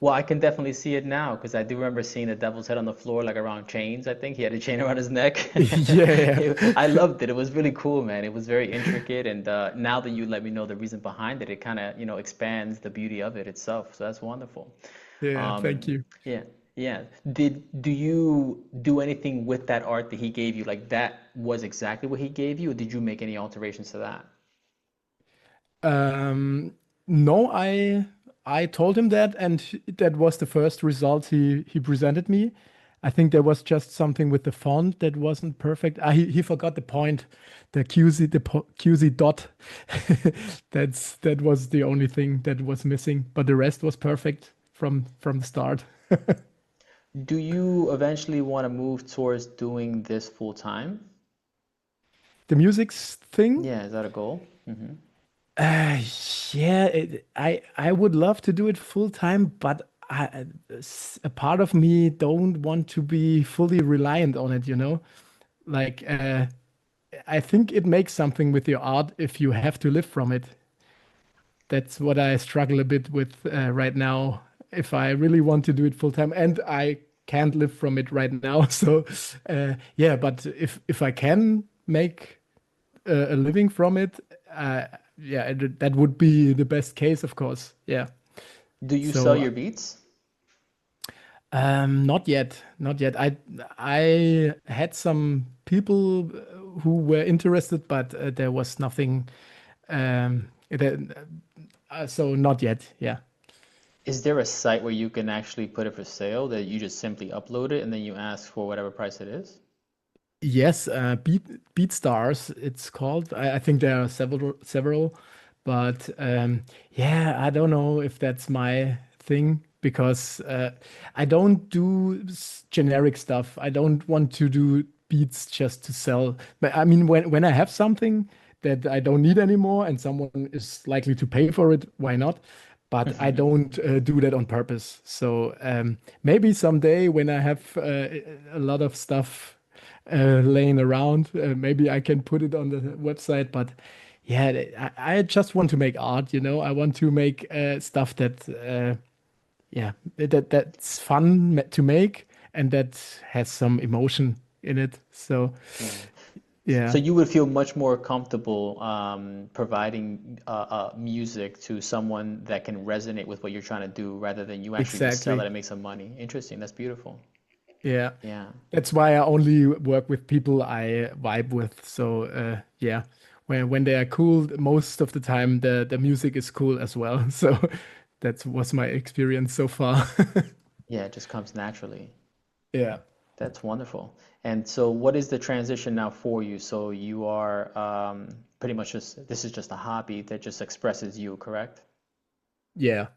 Well, I can definitely see it now because I do remember seeing the devil's head on the floor, like around chains. I think he had a chain around his neck. Yeah, I loved it. It was really cool, man. It was very intricate, and now that you let me know the reason behind it, it kind of, expands the beauty of it itself. So that's wonderful. yeah. Thank Um, you. yeah, yeah. Do you do anything with that art that he gave you? Like that was exactly what he gave you, or did you make any alterations to that? Um, no, I told him that, and that was the first result he presented me. I think there was just something with the font that wasn't perfect. He forgot the point, the QZ QZ dot. That was the only thing that was missing, but the rest was perfect from the start. Do you eventually want to move towards doing this full time? The music's thing. Yeah, is that a goal? Uh, yeah, I would love to do it full time, but a part of me don't want to be fully reliant on it, you know? Like, I think it makes something with your art if you have to live from it. That's what I struggle a bit with right now. If I really want to do it full time, and I can't live from it right now, so yeah. But if I can make a living from it, uh, yeah, that would be the best case, of course. Yeah. Do you sell So your beats? not yet, not yet. I had some people who were interested, but there was nothing. So not yet. Yeah. Is there a site where you can actually put it for sale that you just simply upload it and then you ask for whatever price it is? Yes, BeatStars, it's called. I think there are several, but yeah, I don't know if that's my thing because I don't do generic stuff. I don't want to do beats just to sell. But I mean, when I have something that I don't need anymore and someone is likely to pay for it, why not? But I don't do that on purpose. So maybe someday when I have a lot of stuff laying around. Maybe I can put it on the website, but yeah, I just want to make art, you know. I want to make stuff that, yeah, that's fun to make and that has some emotion in it. So Yeah. So yeah, you would feel much more comfortable providing music to someone that can resonate with what you're trying to do rather than you actually just sell it exactly. and make some money. Interesting. That's beautiful. Yeah. Yeah. That's why I only work with people I vibe with. So yeah, when they are cool, most of the time the music is cool as well. So that was my experience so far. Yeah, it just comes naturally. Yeah. That's wonderful. And so, what is the transition now for you? So, you are pretty much just, this is just a hobby that just expresses you, correct? Yeah.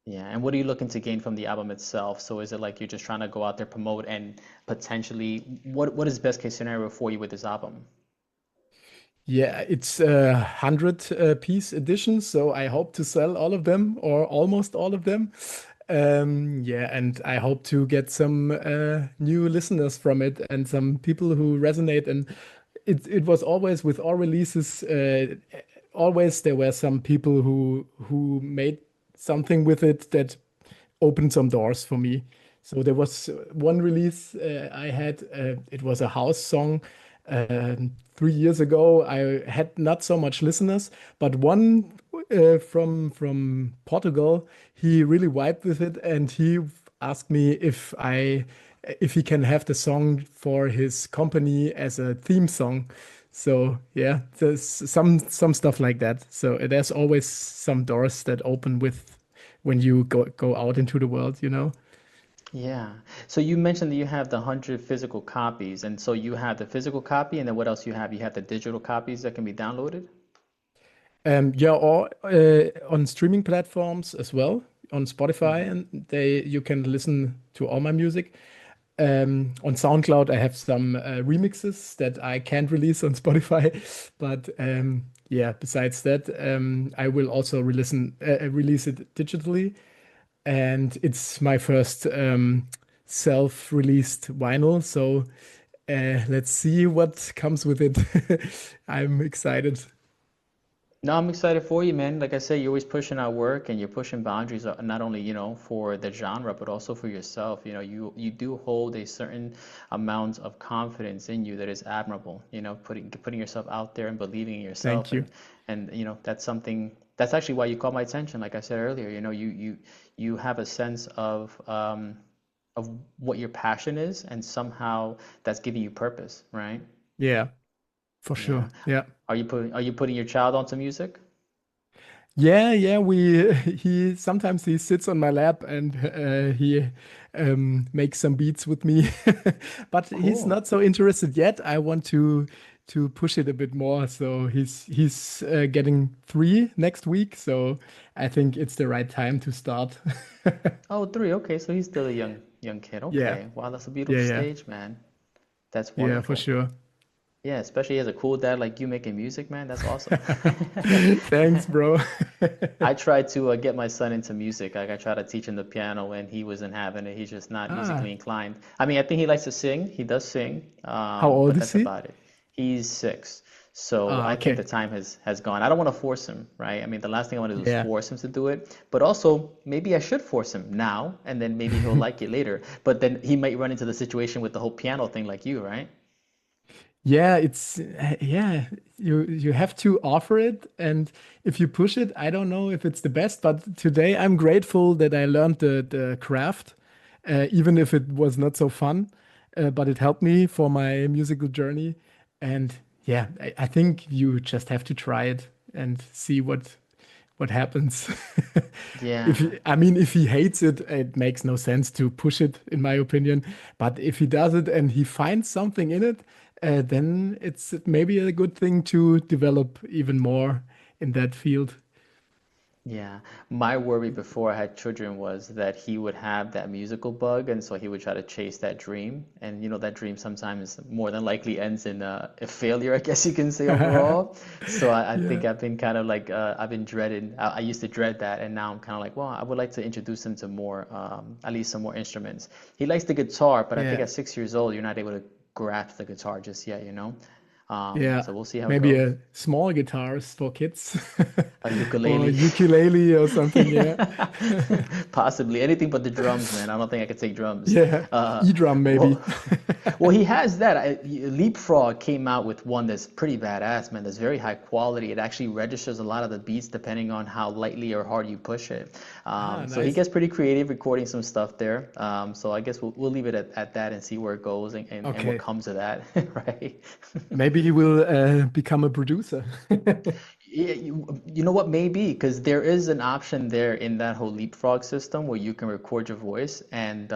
Yeah. And what are you looking to gain from the album itself? So, is it like you're just trying to go out there, promote, and potentially, what is best case scenario for you with this album? Yeah, it's a 100 piece edition, so I hope to sell all of them or almost all of them. Yeah, and I hope to get some new listeners from it and some people who resonate. And it was always with all releases, always there were some people who made something with it that opened some doors for me. So there was one release I had. It was a house song 3 years ago. I had not so much listeners, but one from Portugal, he really vibed with it, and he asked me if he can have the song for his company as a theme song. So yeah, there's some stuff like that. So there's always some doors that open with when you go out into the world, you know? Yeah. So, you mentioned that you have the 100 physical copies. And so, you have the physical copy, and then what else you have? You have the digital copies that can be downloaded? Yeah, or on streaming platforms as well, on Spotify, Hmm. and they you can listen to all my music. On SoundCloud, I have some remixes that I can't release on Spotify. But yeah, besides that, I will also release it digitally. And it's my first self-released vinyl. So let's see what comes with it. I'm excited. No, I'm excited for you, man. Like I said, you're always pushing out work and you're pushing boundaries, not only, for the genre, but also for yourself. You do hold a certain amount of confidence in you that is admirable, putting yourself out there and believing in yourself. Thank you. And that's something that's actually why you caught my attention. Like I said earlier, you have a sense of what your passion is, and somehow that's giving you purpose, right? Yeah, for Yeah. sure. Yeah. Are you putting your child onto music? Yeah, he sometimes he sits on my lap and he makes some beats with me, but he's Cool. not so interested yet. I want to push it a bit more. So he's getting 3 next week, so I think it's the right time to start. Oh, three. Okay, so he's still a young kid. Yeah, Okay. Wow, that's a beautiful yeah, stage, man. That's yeah, for wonderful. sure. Yeah, especially as a cool dad like you making music, man. That's awesome. Thanks, bro. I tried to get my son into music. Like I tried to teach him the piano, and he wasn't having it. He's just not Ah, musically inclined. I mean, I think he likes to sing. He does sing, how old but is that's he? about it. He's 6, so Ah, I think the okay. time has gone. I don't want to force him, right? I mean, the last thing I want to do is Yeah. force him to do it. But also, maybe I should force him now, and then maybe he'll like it later. But then he might run into the situation with the whole piano thing, like you, right? Yeah, it's yeah, you have to offer it, and if you push it, I don't know if it's the best, but today I'm grateful that I learned the craft, even if it was not so fun, but it helped me for my musical journey. And yeah, I think you just have to try it and see what happens. Yeah. I mean, if he hates it, it makes no sense to push it, in my opinion. But if he does it and he finds something in it, then it's maybe a good thing to develop even more in that field. Yeah, my worry before I had children was that he would have that musical bug, and so he would try to chase that dream. And that dream sometimes more than likely ends in a failure, I guess you can say overall. So I Yeah, think I've been kind of like I've been dreading. I used to dread that, and now I'm kind of like, well, I would like to introduce him to more, at least some more instruments. He likes the guitar, but I think yeah, at 6 years old, you're not able to grasp the guitar just yet. yeah. So we'll see how it Maybe goes. a small guitars for kids A or ukulele. ukulele or something. Yeah, Possibly anything but the drums, man. I don't think I could take drums. yeah. Uh, E-drum well, maybe. well, he has that. Leapfrog came out with one that's pretty badass, man. That's very high quality. It actually registers a lot of the beats depending on how lightly or hard you push it. Ah, So he nice. gets pretty creative recording some stuff there. So I guess we'll leave it at that and see where it goes and what Okay. comes of that, right? Maybe he will become a producer. Yeah, you know what? Maybe because there is an option there in that whole leapfrog system where you can record your voice, and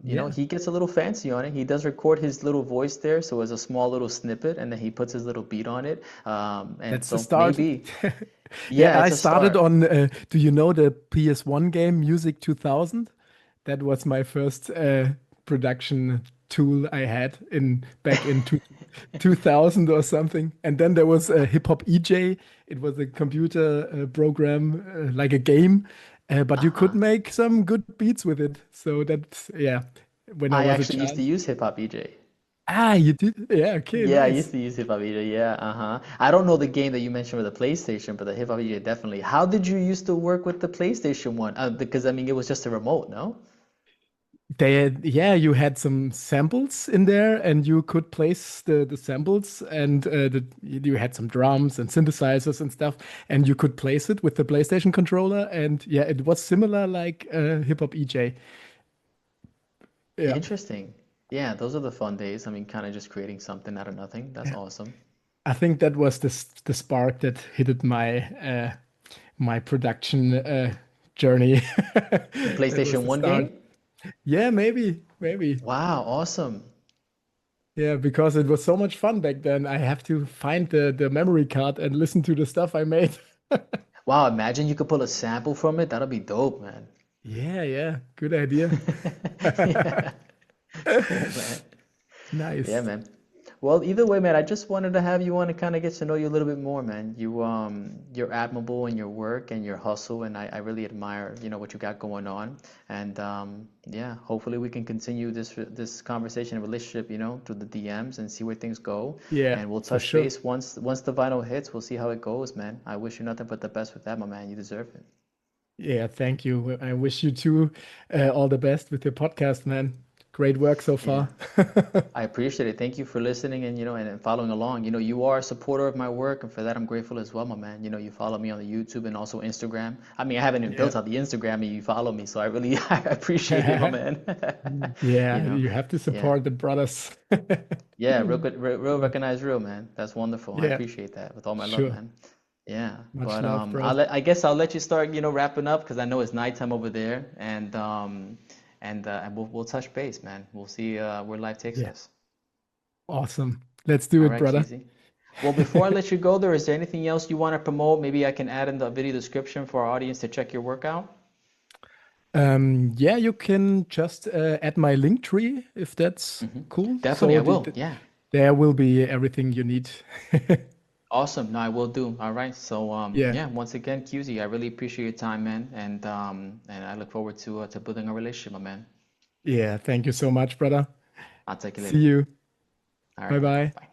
Yeah, he gets a little fancy on it. He does record his little voice there, so as a small little snippet, and then he puts his little beat on it. And that's the so start. maybe, Yeah, yeah, I it's a started start. on, do you know the PS1 game Music 2000? That was my first production tool I had in back in 2000 or something. And then there was a Hip Hop EJ. It was a computer program, like a game, but you could Uh-huh. make some good beats with it. So that's, yeah, when I I was a actually used to child. use Hip Hop EJ. Ah, you did? Yeah, okay, Yeah, I used nice. to use Hip Hop EJ. Yeah, uh-huh. I don't know the game that you mentioned with the PlayStation, but the Hip Hop EJ definitely. How did you used to work with the PlayStation one? Because I mean, it was just a remote, no? Yeah, you had some samples in there, and you could place the samples, and you had some drums and synthesizers and stuff, and you could place it with the PlayStation controller, and yeah, it was similar like Hip Hop EJ. Yeah, Interesting. Yeah, those are the fun days. I mean, kind of just creating something out of nothing. That's yeah. awesome. I think that was the spark that hit my production journey. The That was PlayStation the 1 start. game? Yeah, maybe. Wow, awesome. Yeah, because it was so much fun back then. I have to find the memory card and listen to the stuff I made. Wow, imagine you could pull a sample from it. That'll be dope, man. Yeah, good idea. Yeah. Yeah, man. Yeah, Nice. man. Well, either way, man, I just wanted to have you on to kind of get to know you a little bit more, man. You're admirable in your work and your hustle, and I really admire, what you got going on. And yeah, hopefully we can continue this conversation and relationship, through the DMs and see where things go. Yeah, And we'll for touch sure. base once the vinyl hits. We'll see how it goes, man. I wish you nothing but the best with that, my man. You deserve it. Yeah, thank you. I wish you too all the best with your podcast, man. Great work so Yeah. far. I appreciate it. Thank you for listening and and following along. You are a supporter of my work, and for that I'm grateful as well, my man. You follow me on the YouTube and also Instagram. I mean, I haven't even Yeah. built out the Instagram and you follow me, so I really I appreciate it, my man. You Yeah, know, you have to yeah, support the brothers. yeah, real good, real recognize real, man. That's wonderful. I Yeah, appreciate that with all my love, sure. man. Yeah, Much but love, bro. I guess I'll let you start, wrapping up because I know it's nighttime over there, and we'll touch base, man. We'll see where life takes Yeah, us. awesome. Let's do All it, right, brother. Cuezy. Well, before I let you go there, is there anything else you want to promote? Maybe I can add in the video description for our audience to check your workout. Yeah, you can just add my link tree if that's cool. Definitely, I So will. Yeah. there will be everything you need. Awesome. No, I will do. All right. So, Yeah, yeah, once again, Cuezy, I really appreciate your time, man, and I look forward to building a relationship, my man. yeah. Thank you so much, brother. I'll take you See later. you. All Bye right. bye. Bye.